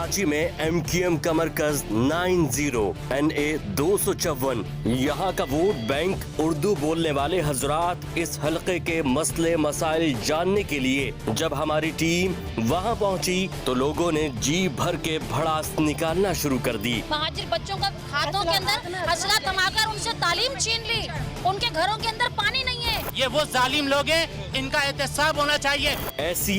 कराची में MQM का मरकज 90 NA 254। यहाँ का वोट बैंक उर्दू बोलने वाले हजरात इस हलके के मसले मसाइल जानने के लिए जब हमारी टीम वहाँ पहुँची तो लोगों ने जी भर के भड़ास निकालना शुरू कर दी। महाजिर बच्चों का हाथों के अंदर असला थमाकर उनसे तालीम छीन ली, उनके घरों के अंदर पानी नहीं है। ये वो जालिम लोग हैं, इनका एहतसाब होना चाहिए।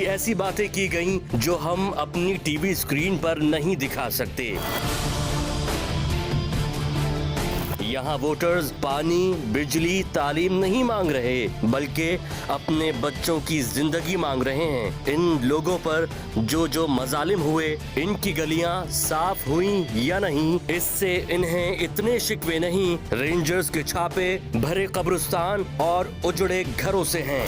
ऐसी बातें की गयी जो हम अपनी टीवी स्क्रीन पर नहीं दिखा सकते। यहाँ वोटर्स पानी, बिजली, तालीम नहीं मांग रहे बल्कि अपने बच्चों की जिंदगी मांग रहे हैं। इन लोगों पर जो मजालिम हुए, इनकी गलियां साफ हुई या नहीं, इससे इन्हें इतने शिकवे नहीं। रेंजर्स के छापे भरे कब्रिस्तान और उजड़े घरों से हैं।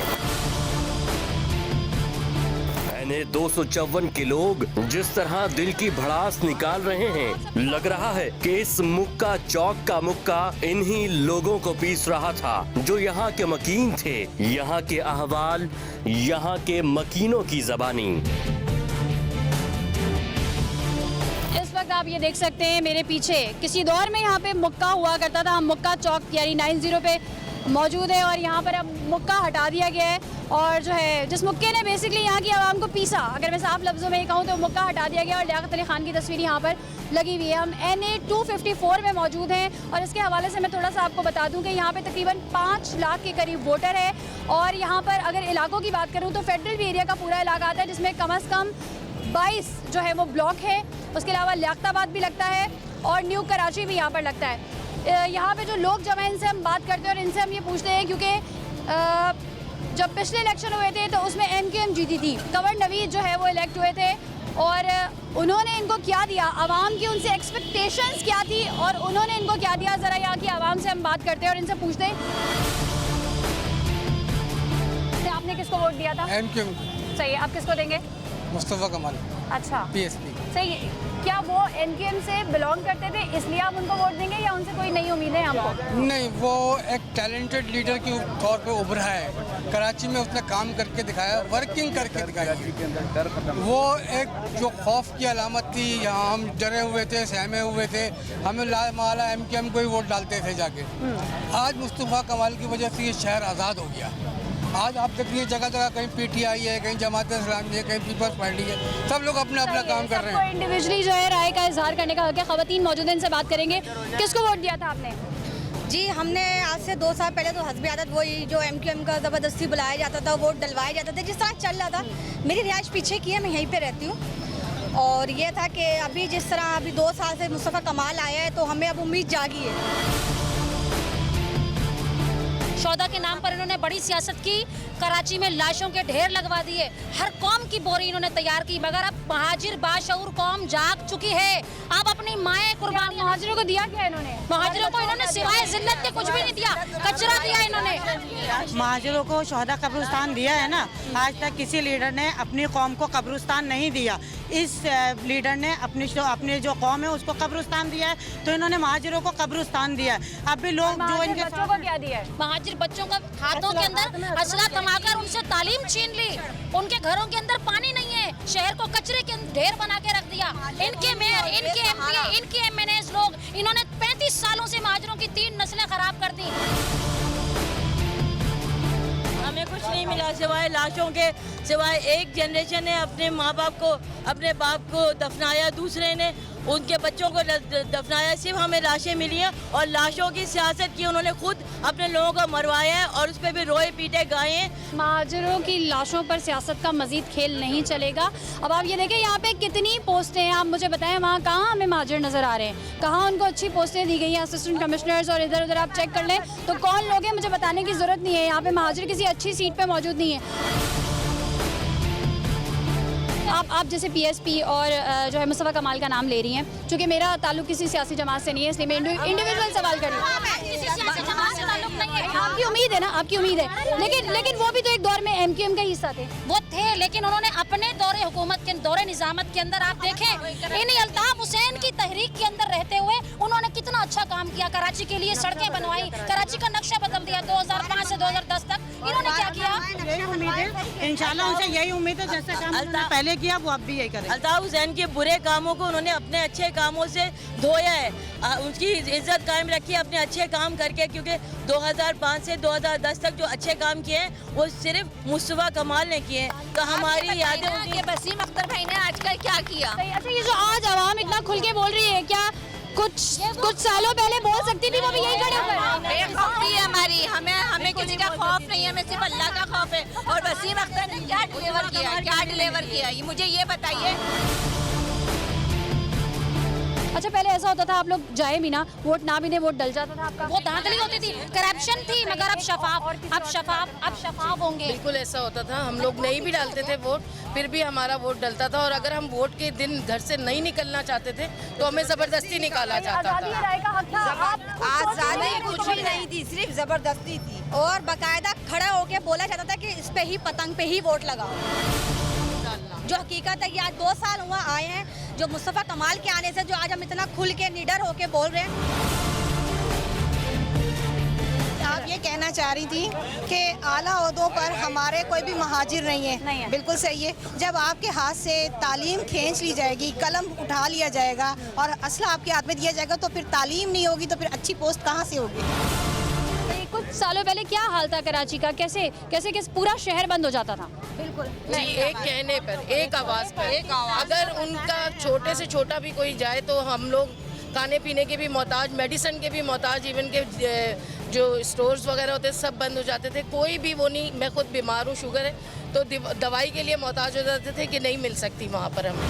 NA 254 के लोग जिस तरह दिल की भड़ास निकाल रहे हैं, लग रहा है कि इस मुक्का चौक का मुक्का इन्हीं लोगों को पीस रहा था जो यहाँ के मकीन थे, यहाँ के अहवाल, यहाँ के मकीनों की जबानी। इस वक्त आप ये देख सकते हैं मेरे पीछे, किसी दौर में यहाँ पे मुक्का हुआ करता था। हम मुक्का चौक यानी 90 पे मौजूद है और यहाँ पर अब मुक्का हटा दिया गया है और जो है जिस मुक्के ने बेसिकली यहाँ की आवाम को पीसा, अगर मैं साफ लफ्ज़ों में कहूँ तो मुक्का हटा दिया गया और लियाकत अली खान की तस्वीर यहाँ पर लगी हुई है। हम NA 254 में मौजूद हैं और इसके हवाले से मैं थोड़ा सा आपको बता दूं कि यहाँ पे तकरीबन 5 लाख के करीब वोटर है और यहाँ पर अगर इलाकों की बात करूँ तो फेडरल भी एरिया का पूरा इलाका आता है जिसमें कम अज़ कम 22 जो है वो ब्लॉक है। उसके अलावा लियाकताबाद भी लगता है और न्यू कराची भी यहाँ पर लगता है। यहाँ पे जो लोग जब इनसे हम बात करते हैं और इनसे हम ये पूछते हैं क्योंकि जब पिछले इलेक्शन हुए थे तो उसमें MQM जीती थी, कंवर नवीद जो है वो इलेक्ट हुए थे और उन्होंने इनको क्या दिया, आवाम की उनसे एक्सपेक्टेशंस क्या थी और उन्होंने इनको क्या दिया। ज़रा यहाँ की आवाम से हम बात करते हैं और इनसे पूछते हैं आपने किसको वोट दिया था? MQM। सही है, आप किसको देंगे? मुस्तफा कमाल। अच्छा, PSP। सही है। क्या वो MQM से बिलोंग करते थे इसलिए आप उनको वोट देंगे या उनसे कोई नई उम्मीद है आपको? नहीं, वो एक टैलेंटेड लीडर के तौर पे उभरा है। कराची में उसने काम करके दिखाया, वर्किंग करके दिखाया। वो एक जो खौफ की अलामत थी, यहाँ हम डरे हुए थे, सहमे हुए थे, हमें माला MQM को ही वोट डालते थे जाके। आज मुस्तफा कमाल की वजह से ये शहर आज़ाद हो गया। आज आप देखिए जगह जगह कहीं PTI है, कहीं जमात इस्लामी है, कहीं पीपल्स पार्टी है, सब लोग अपना अपना काम कर रहे हैं। इंडिविजुअली जो है राय का इजहार करने का हक है। खवातीन मौजूद हैं, इनसे बात करेंगे। किसको वोट दिया था आपने? जी, हमने आज से 2 साल पहले तो हस्बी आदत वही जो MQM का ज़बरदस्ती बुलाया जाता था, वोट डलवाए जाते थे, जिस तरह चल रहा था। मेरी रिहाइश पीछे की है, मैं यहीं पे रहती हूँ और ये था कि अभी जिस तरह अभी 2 साल से मुस्तफा कमाल आया है तो हमें अब उम्मीद जागी है। शौदा के नाम पर इन्होंने बड़ी सियासत की, कराची में लाशों के ढेर लगवा दिए, हर कौम की बोरी इन्होंने तैयार की, मगर अब महाजिर बाशऊर कौम जाग चुकी है। अब अपनी माएँ कुर्बानी। महाजिरों को दिया क्या इन्होंने? महाजिरों को इन्होंने सिवाय जिल्लत के कुछ भी नहीं दिया, कचरा दिया इन्होंने। महाजिरों को शोहदा कब्रिस्तान दिया है ना, आज तक किसी लीडर ने अपनी कौम को कब्रिस्तान नहीं दिया। इस लीडर ने अपनी जो कौम है उसको कब्रिस्तान दिया है, तो इन्होंने महाजिरों को कब्रिस्तान दिया है। अब भी लोग जो इनके बच्चों को क्या दिया है? महाजिर बच्चों का हाथों के अंदर असला थमाकर उनसे तालीम छीन ली, उनके घरों के अंदर पानी नहीं है, शहर को कचरे के ढेर बना के रख दिया। इनके मेयर, इनके MP, इनके MNAs लोग, इन्होंने 35 सालों से महाजिरों की 3 नस्लें खराब कर दी। हमें कुछ नहीं मिला सिवाय लाशों के, सिवाय एक जनरेशन ने अपने माँ बाप को, अपने बाप को दफनाया, दूसरे ने उनके बच्चों को दफनाया, सिर्फ हमें लाशें मिली हैं और लाशों की सियासत की। उन्होंने खुद अपने लोगों को मरवाया है और उस पर भी रोए पीटे गाए हैं। महाजिरों की लाशों पर सियासत का मजीद खेल नहीं चलेगा। अब आप ये देखें यहाँ पे कितनी पोस्टें हैं, आप मुझे बताएं वहाँ कहाँ हमें महाजिर नज़र आ रहे हैं, कहाँ उनको अच्छी पोस्टें दी गई हैं, असिस्टेंट कमिश्नर्स, और इधर उधर आप चेक कर लें तो कौन लोग हैं मुझे बताने की ज़रूरत नहीं है। यहाँ पे महाजिर किसी अच्छी सीट पर मौजूद नहीं है। आप जैसे PSP और जो है मुस्तफा कमाल का नाम ले रही हैं, चूँकि मेरा ताल्लुक किसी सियासी जमात से नहीं है इसलिए मैं इंडिविजुअल सवाल कर रही हूँ। आपकी उम्मीद है ना, आपकी उम्मीद है, लेकिन वो भी तो एक दौर में MQM का हिस्सा थे। वो थे, लेकिन उन्होंने अपने दौरे हुकूमत के दौरे निजामत के अंदर आप देखें, इन अल्ताफ हुसैन की तहरीक के अंदर रहते हुए उन्होंने कितना अच्छा काम किया। कराची के लिए सड़कें बनवाई, कराची का नक्शा बदल दिया। 2005 से 2010 तक इन्होंने क्या किया? यही उम्मीद है, इंशाल्लाह उनसे यही उम्मीद है जैसा काम उन्होंने पहले किया वो अब भी यही करें। अल्ताफ हुसैन के बुरे कामों को उन्होंने अपने अच्छे कामों से धोया है, उनकी इज्जत कायम रखी है अपने अच्छे काम करके, क्योंकि 2005 से 2010 तक जो अच्छे काम किए हैं वो सिर्फ मुस्तफा कमाल ने किए हैं। तो हमारी यादें उनकी वसीम अख्तर भाई ने आजकल क्या किया? अच्छा, ये जो आज आवाम इतना खुल के बोल रही है, क्या कुछ सालों पहले बोल सकती थी वो भी यही खड़े होकर? बेखौफी है हमारी, हमें किसी का खौफ नहीं है, हमें सिर्फ अल्लाह का खौफ है। और वसीम अख्तर ने क्या डिलीवर किया ये मुझे ये बताइए। अच्छा, पहले ऐसा होता था आप लोग जाए भी ना, वोट ना भी ने वोट डल जाता था आपका? वो धांधली होती थी, करप्शन थी, मगर अब शफाफ होंगे। बिल्कुल ऐसा होता था, हम लोग नहीं भी डालते थे वोट, फिर भी हमारा वोट डलता था। और अगर हम वोट के दिन घर से नहीं निकलना चाहते थे तो हमें जबरदस्ती निकाला जाता था। आजादी कुछ भी नहीं थी, सिर्फ जबरदस्ती थी। और बाकायदा खड़ा होके बोला जाता था कि इस पे ही पतंग पे ही वोट लगाओ। जो हकीकत है कि आज 2 साल हुआ आए हैं, जो मुस्तफा कमाल के आने से जो आज हम इतना खुल के निडर होके बोल रहे हैं। आप ये कहना चाह रही थी कि आला ओहदों पर हमारे कोई भी महाजिर नहीं है। बिल्कुल सही है। जब आपके हाथ से तालीम खींच ली जाएगी, कलम उठा लिया जाएगा और असला आपके हाथ में दिया जाएगा, तो फिर तालीम नहीं होगी तो फिर अच्छी पोस्ट कहाँ से होगी? कुछ सालों पहले क्या हाल था कराची का? कैसे पूरा शहर बंद हो जाता था? बिल्कुल जी, एक कहने पर, एक आवाज़ पर, अगर उनका छोटे से छोटा भी कोई जाए तो हम लोग खाने पीने के भी मोहताज, मेडिसिन के भी मोहताज, इवन के जो स्टोर्स वगैरह होते सब बंद हो जाते थे। कोई भी वो नहीं, मैं खुद बीमार हूँ, शुगर है, तो दवाई के लिए मोहताज हो जाते थे कि नहीं मिल सकती वहाँ पर हमें।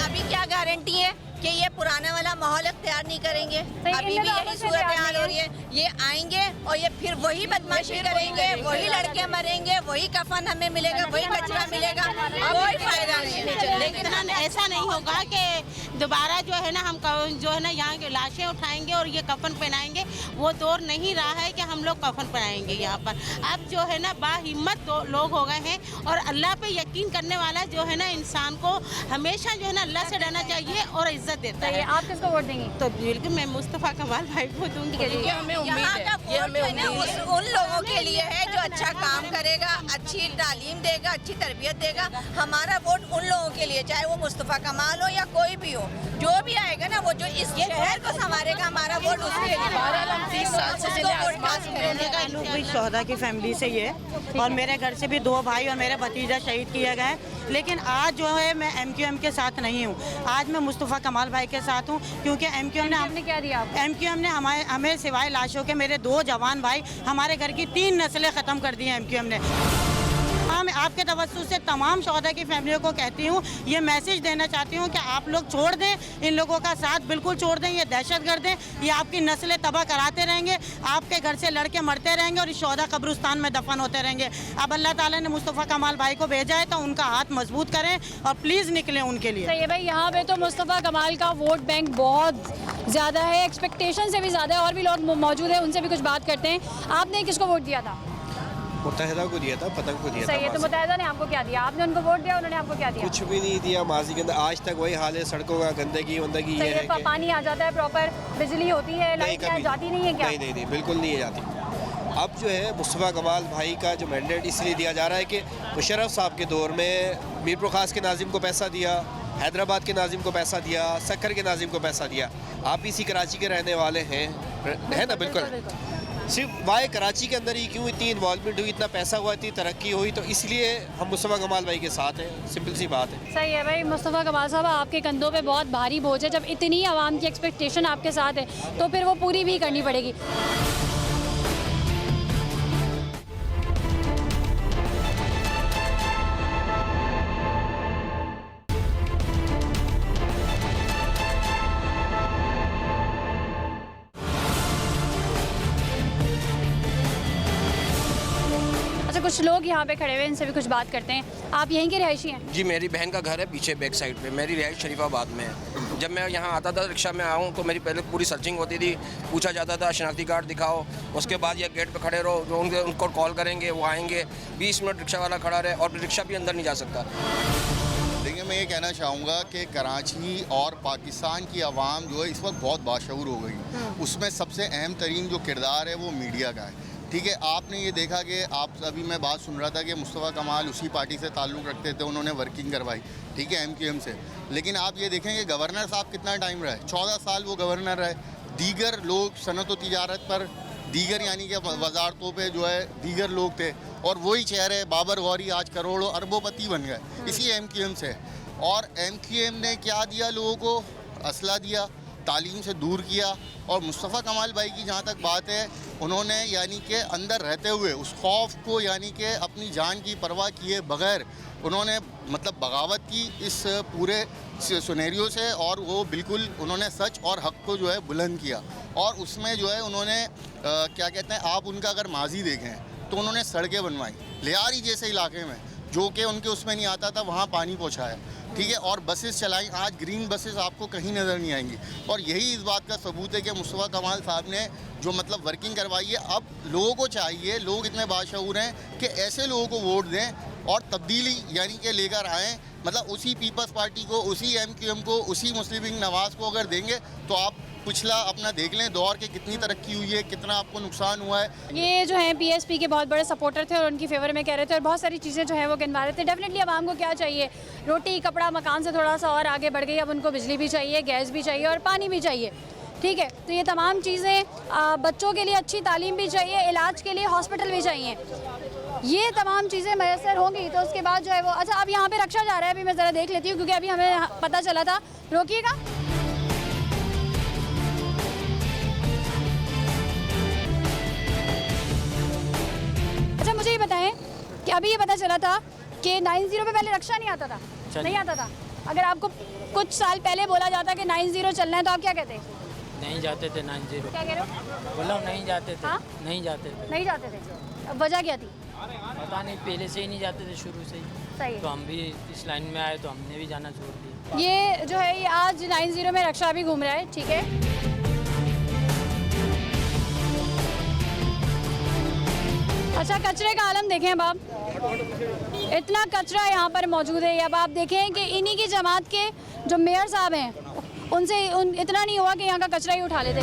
अभी क्या गारंटी है कि ये पुराना वाला माहौल अख्तियार नहीं करेंगे? अभी भी यही सूरत हाल हो रही है। ये आएंगे और ये फिर वही बदमाशी करेंगे, वही लड़के मरेंगे, वही कफन हमें मिलेगा, वही कचरा मिलेगा, कोई फायदा नहीं है। लेकिन ऐसा नहीं होगा कि दोबारा जो है ना हम जो है ना यहाँ की लाशें उठाएंगे और ये कफन पहनाएंगे। वो दौर नहीं रहा है कि हम लोग कफन पहनाएंगे यहाँ पर। अब जो है ना बाहिम्मत लोग हो गए हैं और अल्लाह पे यकीन करने वाला जो है ना इंसान को हमेशा जो है ना अल्लाह से डरना चाहिए और इज्जत देता है। आप किसको वोट देंगी? तो बिल्कुल मैं मुस्तफा कमाल भाई को दूंगी। ये हमें उम्मीद है, ये हमें उम्मीद है। उन लोगों के लिए है जो अच्छा काम करेगा, अच्छी तालीम देगा, अच्छी तरबियत देगा। हमारा वोट उन लोगों के लिए, चाहे वो मुस्तफा कमाल हो या कोई भी हो, जो भी आएगा ना वो जो इस शहर को संवारेगा, हमारा वोट उसके लिए। 30 साल से जिन्हें आसपास में रहने का लोग भी शोहदा की फैमिली से ही है और मेरे घर से भी 2 भाई और मेरा भतीजा शहीद किया गया है। लेकिन आज जो है मैं MQM के साथ नहीं हूँ, आज मैं मुस्तफा कमाल भाई के साथ हूँ, क्योंकि MQM ने आपने क्या दिया? MQM ने हमें सिवाय लाशों के मेरे 2 जवान भाई, हमारे घर की 3 नस्लें ख़त्म कर दी हैं MQM ने। मैं आपके तवज्जुह से तमाम शोहदा की फैमिलियों को कहती हूँ, ये मैसेज देना चाहती हूँ कि आप लोग छोड़ दें इन लोगों का साथ, बिल्कुल छोड़ दें। ये दहशतगर्द हैं, ये आपकी नस्लें तबाह कराते रहेंगे, आपके घर से लड़के मरते रहेंगे और इस शोहदा कब्रिस्तान में दफन होते रहेंगे। अब अल्लाह ताला ने मुस्तफ़ा कमाल भाई को भेजा है तो उनका हाथ मजबूत करें और प्लीज़ निकलें उनके लिए। सही है भाई, यहाँ पे तो मुस्तफ़ा कमाल का वोट बैंक बहुत ज़्यादा है, एक्सपेक्टेशन से भी ज़्यादा है। और भी लोग मौजूद है, उनसे भी कुछ बात करते हैं। आपने किसको वोट दिया था? मुत्तहिदा को दिया था, पतंग को दिया था। सही है, तो मुत्तहिदा ने आपको क्या दिया? आपने उनको वोट दिया, उन्होंने आपको क्या दिया? कुछ भी नहीं दिया। माजी के अंदर आज तक वही हाल है, सड़कों का गंदगी वंदगी ये है कि पानी आ जाता है, प्रॉपर बिजली होती है, लाइट जाती नहीं है क्या? नहीं बिल्कुल नहीं जाती। अब जो है मुस्तफ़ा कमाल भाई का जो मैंडेट इसलिए दिया जा रहा है कि मुशर्रफ साहब के दौर में मीरपुर खास के नाजिम को पैसा दिया, हैदराबाद के नाजिम को पैसा दिया, सक्कर के नाजिम को पैसा दिया। आप इसी कराची के रहने वाले हैं, है ना? बिल्कुल। सिर्फ वाई कराची के अंदर ही क्यों इतनी इन्वॉल्वमेंट हुई, इतना पैसा हुआ, इतनी तरक्की हुई, तो इसलिए हम मुस्तफ़ा कमाल भाई के साथ हैं। सिंपल सी बात है। सही है भाई, मुस्तफ़ा कमाल साहब आपके कंधों पे बहुत भारी बोझ है। जब इतनी आवाम की एक्सपेक्टेशन आपके साथ है तो फिर वो पूरी भी करनी पड़ेगी। कुछ लोग यहाँ पे खड़े हुए हैं, इनसे भी कुछ बात करते हैं। आप यहीं के रहायशी हैं? जी, मेरी बहन का घर है पीछे बैक साइड पे। मेरी रिहाइश शरीफाबाद में है। जब मैं यहाँ आता था रिक्शा में आऊँ तो मेरी पहले पूरी सर्चिंग होती थी, पूछा जाता था शनाख्ती कार्ड दिखाओ, उसके बाद ये गेट पे खड़े रहो, जो उनको कॉल करेंगे वो आएंगे, 20 मिनट रिक्शा वाला खड़ा रहे और रिक्शा भी अंदर नहीं जा सकता। देखिए, मैं ये कहना चाहूँगा कि कराची और पाकिस्तान की आवाम जो है इस वक्त बहुत बाशऊर हो गई। उसमें सबसे अहम तरीन जो किरदार है वो मीडिया का है। ठीक है, आपने ये देखा कि अभी मैं बात सुन रहा था कि मुस्तफ़ा कमाल उसी पार्टी से ताल्लुक़ रखते थे, उन्होंने वर्किंग करवाई, ठीक है, MQM से। लेकिन आप ये देखें कि गवर्नर साहब कितना टाइम रहे, 14 साल वो गवर्नर रहे। दीगर लोग सनत व तिजारत पर, दीगर यानी कि वजारतों पे जो है दीगर लोग थे, और वही चेहरे बाबर गौरी आज करोड़ों अरबोपति बन गए इसी MQM से। और MQM ने क्या दिया लोगों को? असला दिया, तालीम से दूर किया। और मुस्तफ़ा कमाल भाई की जहाँ तक बात है, उन्होंने यानी कि अंदर रहते हुए उस खौफ को यानी कि अपनी जान की परवाह किए बग़ैर उन्होंने मतलब बगावत की इस पूरे सिनेरियो से, और वो बिल्कुल उन्होंने सच और हक़ को जो है बुलंद किया। और उसमें जो है उन्होंने क्या कहते हैं, आप उनका अगर माजी देखें तो उन्होंने सड़कें बनवाई लियारी जैसे इलाके में, जो कि उनके उसमें नहीं आता था, वहाँ पानी पहुँचाया, ठीक है, और बसेस चलाई। आज ग्रीन बसेस आपको कहीं नज़र नहीं आएंगी। और यही इस बात का सबूत है कि मुस्तफ़ा कमाल साहब ने जो मतलब वर्किंग करवाई है। अब लोगों को चाहिए, लोग इतने बाशऊर हैं कि ऐसे लोगों को वोट दें और तब्दीली यानी कि लेकर आएँ। मतलब उसी पीपल्स पार्टी को, उसी MQM को, उसी मुस्लिम लीग नवाज़ को अगर देंगे तो आप पिछला अपना देख लें दौर के कितनी तरक्की हुई है, कितना आपको नुकसान हुआ है। ये जो है PSP के बहुत बड़े सपोर्टर थे और उनकी फेवर में कह रहे थे, और बहुत सारी चीज़ें जो है वो गिनवा रहे थे। डेफिनेटली आवाम को क्या चाहिए? रोटी, कपड़ा, मकान से थोड़ा सा और आगे बढ़ गई, अब उनको बिजली भी चाहिए, गैस भी चाहिए और पानी भी चाहिए, ठीक है। तो ये तमाम चीज़ें, बच्चों के लिए अच्छी तालीम भी चाहिए, इलाज के लिए हॉस्पिटल भी चाहिए। ये तमाम चीज़ें मैसर होंगी तो उसके बाद जो है वो, अच्छा अब यहाँ पे रक्षा जा रहा है, अभी मैं ज़रा देख लेती हूँ क्योंकि अभी हमें पता चला था। रोकिएगा। अच्छा मुझे ये बताएं कि अभी ये पता चला था कि 90 पे पहले रक्षा नहीं आता था, नहीं आता था। अगर आपको कुछ साल पहले बोला जाता कि 90 चलना है तो आप क्या कहते? नहीं जाते थे 90। क्या कह रहे हो? बोला नहीं जाते थे। हाँ? नहीं जाते थे। नहीं जाते थे। वजह क्या थी? पता नहीं, पहले से ही नहीं जाते थे, शुरू से ही। सही है। तो हम भी इस लाइन में आए तो हमने भी जाना छोड़ दिया। ये जो है ये आज 90 में रक्षा भी घूम रहा है, ठीक है। अच्छा कचरे का आलम देखें अब आप, इतना कचरा यहाँ पर मौजूद है। अब आप देखें कि इन्हीं की जमात के जो मेयर साहब हैं उनसे इतना नहीं हुआ कि यहाँ का कचरा ही उठा लेते।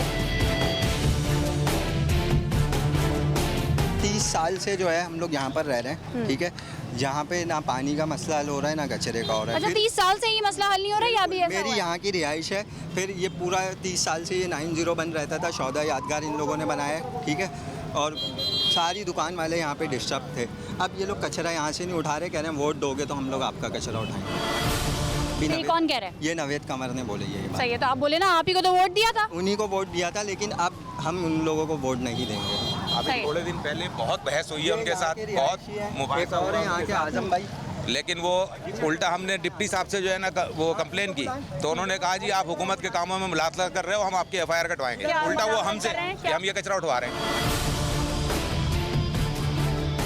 30 साल से जो है हम लोग यहाँ पर रह रहे हैं, ठीक है। यहाँ पे ना पानी का मसला हल हो रहा है ना कचरे का हो रहा है। अच्छा 30 साल से ये मसला हल नहीं हो रहा है या भी ऐसा मेरी हुआ? यहाँ की रिहाइश है। फिर ये पूरा 30 साल से ये 90 बन रहता था, 14 यादगार इन लोगों ने बनाया है, ठीक है। और सारी दुकान वाले यहाँ पे डिस्टर्ब थे। अब ये लोग कचरा यहाँ से नहीं उठा रहे, कह रहे हैं वोट दोगे तो हम लोग आपका कचरा उठाएंगे। ये कौन कह रहा है? ये नवेद कमर ने बोले ये बात। सही है, तो आप बोले ना आप ही को तो वोट दिया था। उन्हीं को वोट दिया था, लेकिन अब हम उन लोगों को वोट नहीं देंगे। अभी थोड़े दिन पहले बहुत बहस हुई है उनके साथ, बहुत मुबाहिसा हुआ यहाँ के आजम भाई, लेकिन वो उल्टा हमने डिप्टी साहब से जो है ना वो कंप्लेन की तो उन्होंने कहा जी आप हुकूमत के कामों में मुलाकात कर रहे हो, हम आपकी FIR कटवाएंगे। उल्टा वो हमसे कि हम ये कचरा उठवा रहे हैं।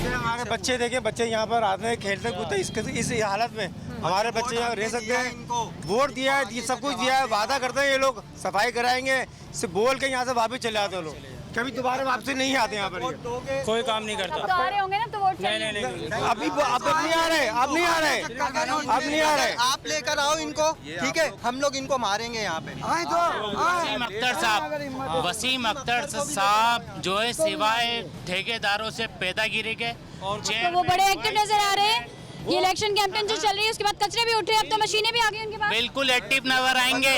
हमारे बच्चे देखें, बच्चे यहाँ पर आते हैं खेलते कूदते, इस हालत में हमारे बच्चे यहाँ रह सकते हैं? वोट दिया है, सब कुछ दिया है, वादा करते हैं ये लोग सफाई कराएंगे, सिर्फ बोल के यहाँ से वापस चले आते हैं लोग, कभी दोबारा वापसी नहीं आते यहाँ पर। कोई काम नहीं करता। तो आ रहे होंगे ना तो वोट चाहिए। नहीं अभी अब नहीं आ रहे, अब नहीं आ रहे, अब नहीं आ रहे। आप लेकर आओ इनको, ठीक है, हम लोग इनको मारेंगे यहाँ पे। वसीम अख्तर साहब जो है सिवाय ठेकेदारों से पैदागिरी के तो वो बड़े एक्टिव नजर आ रहे हैं। ये इलेक्शन कैंपेन जो चल रही है उसके बाद कचरे भी उठ रहे हैं, अब तो मशीनें भी आ गई उनके पास। बिल्कुल एक्टिव नजर आएंगे।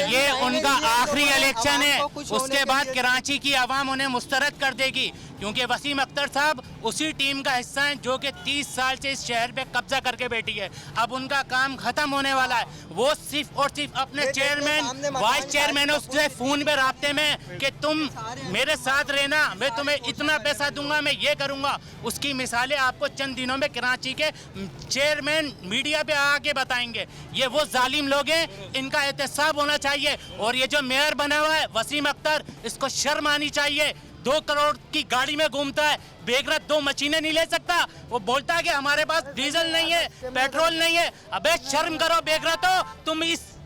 ये उनका आखिरी इलेक्शन है, उसके बाद कराची की आवाम उन्हें मुस्तरद कर देगी, क्योंकि वसीम अख्तर साहब उसी टीम का हिस्सा हैं जो कि 30 साल से इस शहर पे कब्जा करके बैठी है। अब उनका काम खत्म होने वाला है। वो सिर्फ और सिर्फ अपने चेयरमैन वाइस चेयरमैनों से फोन पे राब्ते में कि तुम मेरे साथ रहना, मैं तुम्हें इतना पैसा दूंगा, मैं ये करूंगा। उसकी मिसालें आपको चंद दिनों में कराची के चेयरमैन मीडिया पे आके बताएंगे। ये वो जालिम लोग हैं, इनका एहतसाब होना चाहिए। और ये जो मेयर बना हुआ है वसीम अख्तर, इसको शर्म आनी चाहिए। 2 करोड़ की गाड़ी में घूमता है, बेगरत 2 मशीनें नहीं ले सकता। वो बोलता है कि हमारे पास डीजल नहीं है, पेट्रोल नहीं है। अबे शर्म करो बेगरत हो, तुम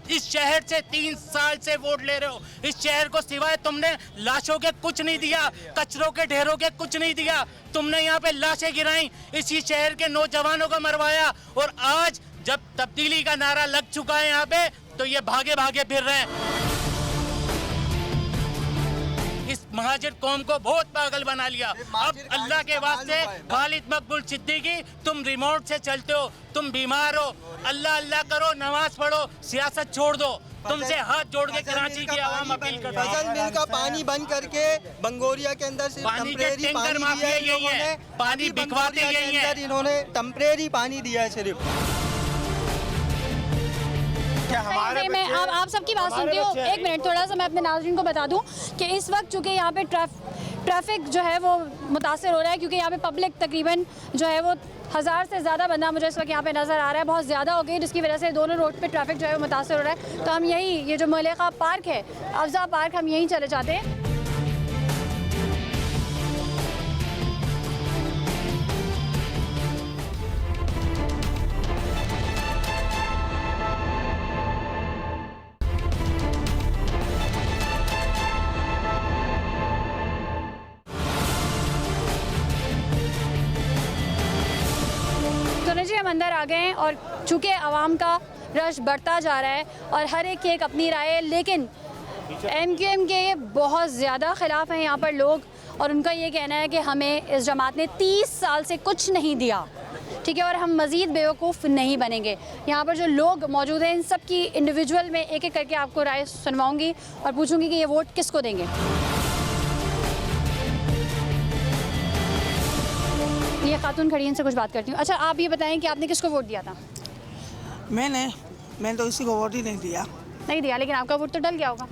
इस शहर से 3 साल से वोट ले रहे हो। इस शहर को सिवाय तुमने लाशों के कुछ नहीं दिया, कचरों के ढेरों के कुछ नहीं दिया। तुमने यहाँ पे लाशें गिराई, इसी शहर के नौजवानों को मरवाया। और आज जब तब्दीली का नारा लग चुका है यहाँ पे, तो ये भागे भागे फिर रहे हैं। इस महाजिर कौम को बहुत पागल बना लिया। अब अल्लाह के वास्ते खालिद मकबूल सिद्दीकी, तुम रिमोट से चलते हो, तुम बीमार हो, अल्लाह अल्लाह करो, नमाज पढ़ो, सियासत छोड़ दो। तुमसे हाथ जोड़ के कराची की आवाम अपील करती है। फजल मिल का पानी बंद करके बंगोरिया के अंदर सिर्फ पानी के टेम्परेरी टैंकर पानी माफिया दिया यही है, पानी बिकवाते यही है। इन्होंने टेम्परेरी पानी दिया है सिर्फ। मैं आप सबकी बात सुनती हूँ। एक मिनट, थोड़ा सा मैं अपने नाज़रीन को बता दूँ कि इस वक्त चूँकि यहाँ पे ट्रैफिक जो है वो मुतासर हो रहा है, क्योंकि यहाँ पे पब्लिक तकरीबन जो है वो 1000 से ज़्यादा बंदा मुझे इस वक्त यहाँ पे नज़र आ रहा है, बहुत ज़्यादा हो गई, जिसकी वजह से दोनों रोड पे ट्रैफिक जो है वो मुतासर हो रहा है। तो हम ये जो मलेका पार्क है, अफजा पार्क, हम यहीं चले जाते हैं। जी हम अंदर आ गए हैं और चूँकि आवाम का रश बढ़ता जा रहा है और हर एक की एक अपनी राय है, लेकिन MQM के बहुत ज़्यादा ख़िलाफ़ हैं यहाँ पर लोग, और उनका ये कहना है कि हमें इस जमात ने 30 साल से कुछ नहीं दिया, ठीक है, और हम मज़ीद बेवकूफ़ नहीं बनेंगे। यहाँ पर जो लोग मौजूद हैं, इन सब की इंडिविजुअल में एक एक करके आपको राय सुनवाऊँगी और पूछूँगी कि ये वोट किसको देंगे। ये खातून खड़ी, इनसे कुछ बात करती हूँ। अच्छा, आप ये बताएं कि आपने किसको वोट दिया था? मैंने तो किसी को वोट ही नहीं दिया। नहीं दिया, लेकिन आपका वोट तो डल गया होगा।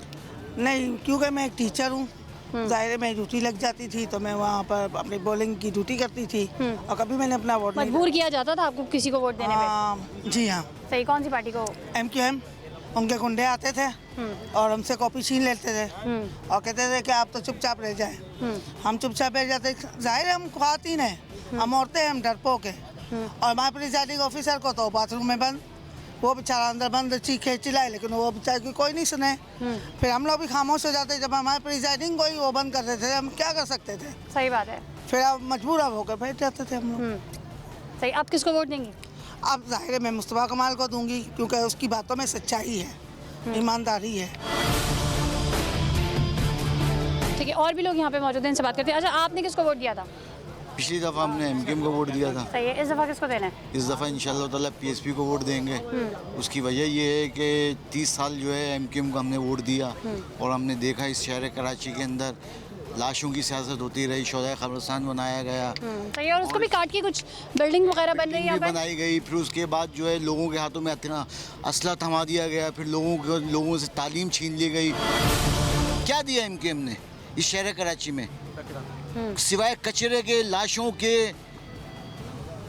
नहीं, क्योंकि मैं एक टीचर हूँ, ज़ाहिर है मैं ड्यूटी लग जाती थी तो मैं वहाँ पर अपनी बॉलिंग की ड्यूटी करती थी और कभी मैंने अपना वोट मजबूर किया जाता था आपको किसी को वोट देने में? जी हाँ। सही, कौन सी पार्टी को? MQM। उनके गुंडे आते थे और हमसे कॉपी छीन लेते थे और कहते थे कि आप तो चुपचाप रह जाएं। हम चुपचाप रह जाते, जाहिर है हम ख़वातीन हैं, हम औरतें हैं, हम डरपोक हैं। और हमारे प्रिजाइडिंग ऑफिसर को तो बाथरूम में बंद, वो बेचारा अंदर बंद चीखे चिल्लाए, लेकिन वो बेचारे की कोई नहीं सुने। फिर हम लोग भी खामोश हो जाते, जब हमारे प्रिजाइडिंग को ही वो बंद कर देते थे, हम क्या कर सकते थे? सही बात है। फिर अब मजबूर अब होकर बैठ जाते थे हम लोग। सही, आप किसको वोट देंगे? अब जाहिर है मैं मुस्तफा कमाल को दूंगी, क्योंकि उसकी बातों में सच्चाई है, ईमानदारी है। ठीक है, और भी लोग यहाँ पे मौजूद हैं, इनसे बात करते हैं। अच्छा, आपने किसको वोट दिया था? पिछली दफ़ा हमने MQM को वोट दिया था। सही है, इस दफ़ा किसको देना है? इस दफ़ा इंशाल्लाह ताला PSP को वोट देंगे। उसकी वजह ये है कि 30 साल जो है MQM को हमने वोट दिया और हमने देखा इस शहर कराची के अंदर लाशों की सियासत होती रही, शोधा कब्रिस्तान बनाया गया। सही है, और उसको भी काट के कुछ बिल्डिंग वगैरह बन रही है, बनाई गई। फिर उसके बाद जो है लोगों के हाथों में इतना असला थमा दिया गया, फिर लोगों से तालीम छीन ली गई। क्या दिया MQM ने इस शहर कराची में? सिवाय कचरे के, लाशों के,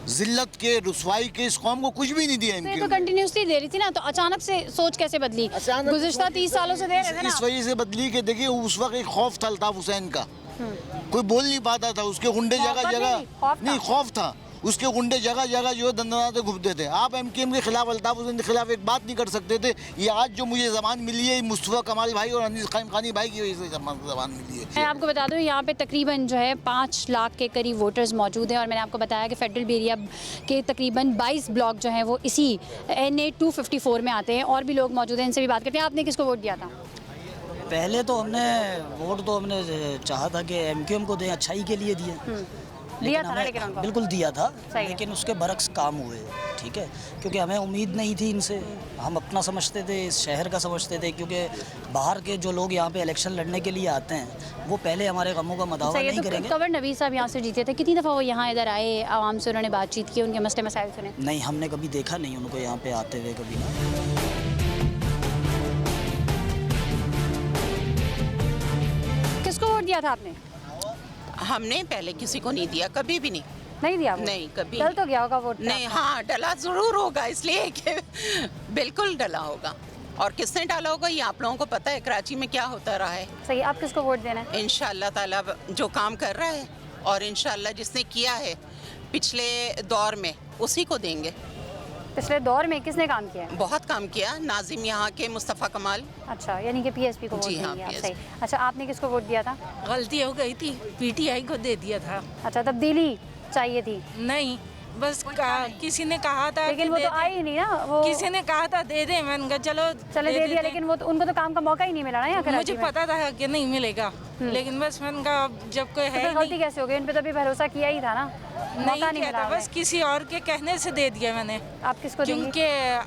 जिल्लत के, रुसवाई के, इस कौम को कुछ भी नहीं दिया MQM। तो कंटिन्यूसली दे रही थी ना, तो अचानक से सोच कैसे बदली? गुज़िश्ता 30 सालों से दे रहे थे ना। इस वजह से बदली कि देखिए उस वक्त एक खौफ था अल्ताफ हुसैन का, कोई बोल नहीं पाता था, उसके गुंडे जगह जगह नहीं, खौफ था, उसके गुंडे जगह जगह जो है दंदनाते घूमते थे। आप MQM के खिलाफ, अल्ताफ हुसैन के खिलाफ एक बात नहीं कर सकते थे। ये आज जो मुझे ज़बान मिली है, मुस्तफ़ा कमाल भाई और अनीस क़ाइम ख़ानी भाई की वजह से ज़बान मिली है। मैं आपको बता दूं, यहाँ पे तकरीबन जो है 5 लाख के करीब वोटर्स मौजूद हैं, और मैंने आपको बताया कि फेडरल एरिया के तकरीबन 22 ब्लॉक जो हैं वो इसी NA 254 में आते हैं। और भी लोग मौजूद हैं, इनसे भी बात करते हैं। आपने किसको वोट दिया था? पहले तो हमने वोट चाहा था कि MQM को दें, अच्छाई के लिए दिए, दिया था, लेकिन बिल्कुल दिया था, लेकिन उसके बरक्स काम हुए, ठीक है, क्योंकि हमें उम्मीद नहीं थी इनसे। हम अपना समझते थे, इस शहर का समझते थे, क्योंकि बाहर के जो लोग यहाँ पे इलेक्शन लड़ने के लिए आते हैं वो पहले हमारे गमों का मदावा नहीं करेंगे। कंवर नवीद साहब यहाँ से जीते थे, कितनी दफ़ा वो यहाँ इधर आए, आवाम से उन्होंने बातचीत की, उनके मसले मसाइल सुने? नहीं, हमने कभी देखा नहीं उनको यहाँ पे आते हुए, कभी ना। किसको वोट दिया था आपने? हमने पहले किसी को नहीं दिया, कभी भी नहीं दिया। नहीं, कभी डल तो गया होगा वोट? नहीं, हाँ डला जरूर होगा, इसलिए कि बिल्कुल डला होगा। और किसने डाला होगा ये आप लोगों को पता है, कराची में क्या होता रहा है। सही, आप किसको वोट देना है? इंशाअल्लाह ताला जो काम कर रहा है और इंशाअल्लाह जिसने किया है पिछले दौर में उसी को देंगे। पिछले दौर में किसने काम किया है? बहुत काम किया, नाजिम यहाँ के मुस्तफ़ा कमाल। अच्छा, यानी कि पीएसपी को वोट जी हाँ, देंगे आप। PSP। सही। अच्छा, आपने किसको वोट दिया था? गलती हो गई थी, पीटीआई को दे दिया था। अच्छा, तब्दीली चाहिए थी? नहीं, बस किसी ने कहा था, लेकिन वो तो आई ही नहीं ना। वो किसी ने कहा था दे दे, मैंने कहा चलो दे दिया, लेकिन वो तो उनको तो काम का मौका ही नहीं मिला ना यहाँ कराची मुझे में। पता था कि नहीं मिलेगा, लेकिन बस मैंने कहा जब कोई है गलती कैसे हो गई? उन पे तो अभी भरोसा किया ही था ना, मौका नहीं किया मिला। था, बस किसी और के कहने से दे दिया मैंने। आप किसको देंगी? क्योंकि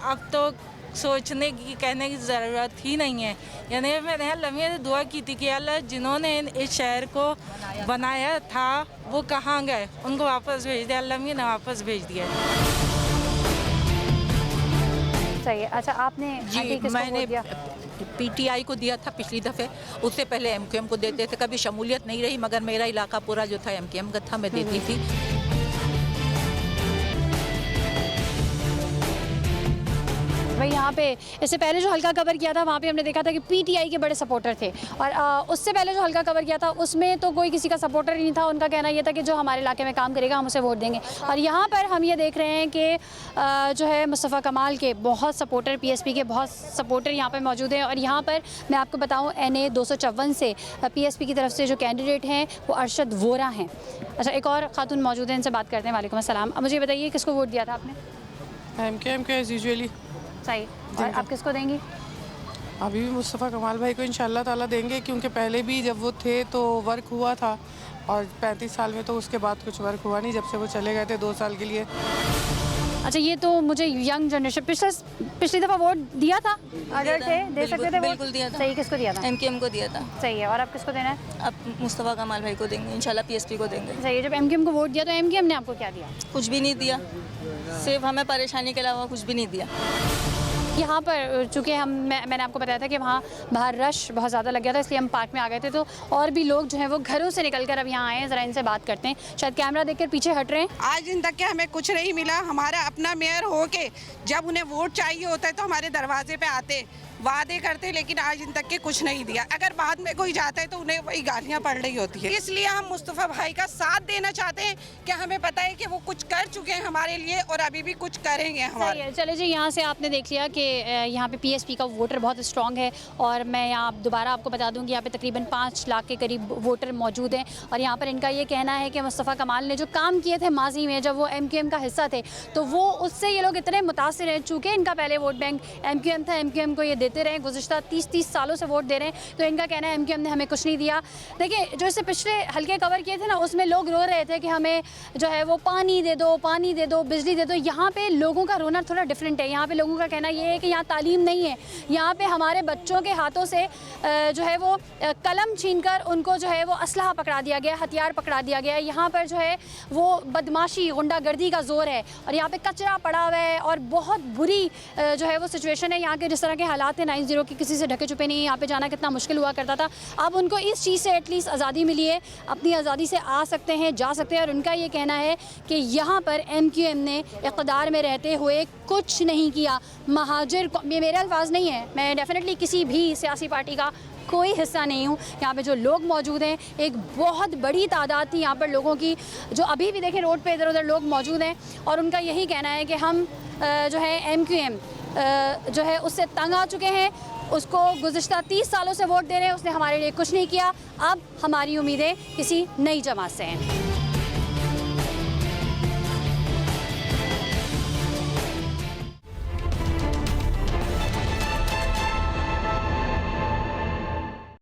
अब तो सोचने की कहने की ज़रूरत ही नहीं है। यानी मैंने अल्लाह से दुआ की थी कि अल्लाह जिन्होंने इस शहर को बनाया था वो कहाँ गए, उनको वापस भेज दिया। अल्लाह ने वापस भेज दिया। सही है। अच्छा, आपने जी मैंने पीटीआई को दिया था पिछली दफ़े, उससे पहले एमक्यूएम को देते थे। कभी शमूलियत नहीं रही, मगर मेरा इलाका पूरा जो था एमक्यूएम का था, मैं देती थी। भाई यहाँ पे इससे पहले जो हल्का कवर किया था वहाँ पे हमने देखा था कि पीटीआई के बड़े सपोर्टर थे, और उससे पहले जो हल्का कवर किया था उसमें तो कोई किसी का सपोर्टर ही नहीं था। उनका कहना ये था कि जो हमारे इलाके में काम करेगा हम उसे वोट देंगे। और यहाँ पर हम ये देख रहे हैं कि जो है मुस्तफ़ा कमाल के बहुत सपोर्टर, पीएसपी के बहुत सपोर्टर यहाँ पर मौजूद हैं। और यहाँ पर मैं आपको बताऊँ NA 254 से पीएसपी की तरफ से जो कैंडिडेट हैं वो अरशद वोरा हैं। अच्छा, एक और खातून मौजूद है, इनसे बात करते हैं। वालेकुम अस्सलाम। अब मुझे बताइए किसको वोट दिया था आपने? एमक्यूएम के एज़ यूजुअली। सही। और आप किसको देंगी? अभी भी मुस्तफ़ा कमाल भाई को इंशाल्लाह ताला देंगे, क्योंकि पहले भी जब वो थे तो वर्क हुआ था, और 35 साल में तो उसके बाद कुछ वर्क हुआ नहीं जब से वो चले गए थे 2 साल के लिए। अच्छा, ये तो मुझे यंग जनरेशन पिछली दफ़ा वोट दिया था, अगर थे दे सकते थे। बिल्कुल दिया था। सही, किसको दिया था? एमक्यूएम को दिया था। सही है। और आप किसको देना है? अब मुस्तफ़ा कमाल भाई को देंगे इंशाल्लाह, पीएसपी को देंगे। सही है। जब एमक्यूएम को वोट दिया तो एमक्यूएम ने आपको क्या दिया? कुछ भी नहीं दिया, सिर्फ हमें परेशानी के अलावा कुछ भी नहीं दिया। यहाँ पर चूँकि मैंने आपको बताया था कि वहाँ बाहर रश बहुत ज़्यादा लग गया था, इसलिए हम पार्क में आ गए थे। तो और भी लोग जो हैं वो घरों से निकल कर अब यहाँ आए हैं। ज़रा इनसे बात करते हैं, शायद कैमरा देखकर पीछे हट रहे हैं। आज दिन तक के हमें कुछ नहीं मिला। हमारा अपना मेयर हो के जब उन्हें वोट चाहिए होता है तो हमारे दरवाजे पे आते, वादे करते, लेकिन आज दिन तक के कुछ नहीं दिया। अगर बाद में कोई जाता है तो उन्हें वही गालियाँ पड़ रही होती है। इसलिए हम मुस्तफ़ा भाई का साथ देना चाहते हैं कि हमें पता है कि वो कुछ कर चुके हैं हमारे लिए और अभी भी कुछ करेंगे हमारे। चले जी, यहाँ से आपने देख लिया कि यहाँ पे पीएसपी का वोटर बहुत स्ट्रॉन्ग है। और मैं यहाँ दोबारा आपको बता दूँ कि यहाँ पे तकरीबन 5 लाख के करीब वोटर मौजूद हैं। और यहाँ पर इनका ये कहना है कि मुस्तफ़ा कमाल ने जो काम किए थे माजी में जब वो एमक्यूएम का हिस्सा थे, तो वो उससे ये लोग इतने मुतासिर हैं। चूँकि इनका पहले वोट बैंक एमक्यूएम था, एमक्यूएम को ये देते रहे, गुज़िश्ता 30 सालों से वोट दे रहे हैं। तो इनका कहना है एमक्यूएम ने हमें कुछ नहीं दिया। देखिए, जो इससे पिछले हल्के कवर किए थे ना, उसमें लोग रो रहे थे कि हमें जो है वो पानी दे दो, बिजली दे दो। यहाँ पे लोगों का रोना थोड़ा डिफरेंट है। यहाँ पे लोगों का कहना ये है कि यहाँ तालीम नहीं है, यहाँ पे हमारे बच्चों के हाथों से जो है वो कलम छीनकर उनको जो है वो असलहा पकड़ा दिया गया, हथियार पकड़ा दिया गया। यहाँ पर जो है वो बदमाशी, गुंडागर्दी का जोर है, और यहाँ पे कचरा पड़ा हुआ है, और बहुत बुरी जो है वो सिचुएशन है यहाँ के। जिस तरह के हालात हैं 90 के, किसी से ढके छुपे नहीं, यहाँ पे जाना कितना मुश्किल हुआ करता था। अब उनको इस चीज़ से एटलीस्ट आज़ादी मिली है, अपनी आज़ादी से आ सकते हैं, जा सकते हैं। और उनका ये कहना है कि यहाँ पर एमक्यूएम ने इक़्तिदार में रहते हुए कुछ नहीं किया। महाजिर, मेरे अल्फाज नहीं है, मैं डेफिनेटली किसी भी सियासी पार्टी का कोई हिस्सा नहीं हूँ। यहाँ पे जो लोग मौजूद हैं, एक बहुत बड़ी तादाद थी यहाँ पर लोगों की, जो अभी भी देखें रोड पे इधर उधर लोग मौजूद हैं। और उनका यही कहना है कि हम जो है एमक्यूएम जो है उससे तंग आ चुके हैं, उसको गुज़िश्ता 30 सालों से वोट दे रहे हैं, उसने हमारे लिए कुछ नहीं किया। अब हमारी उम्मीदें किसी नई जमात से हैं।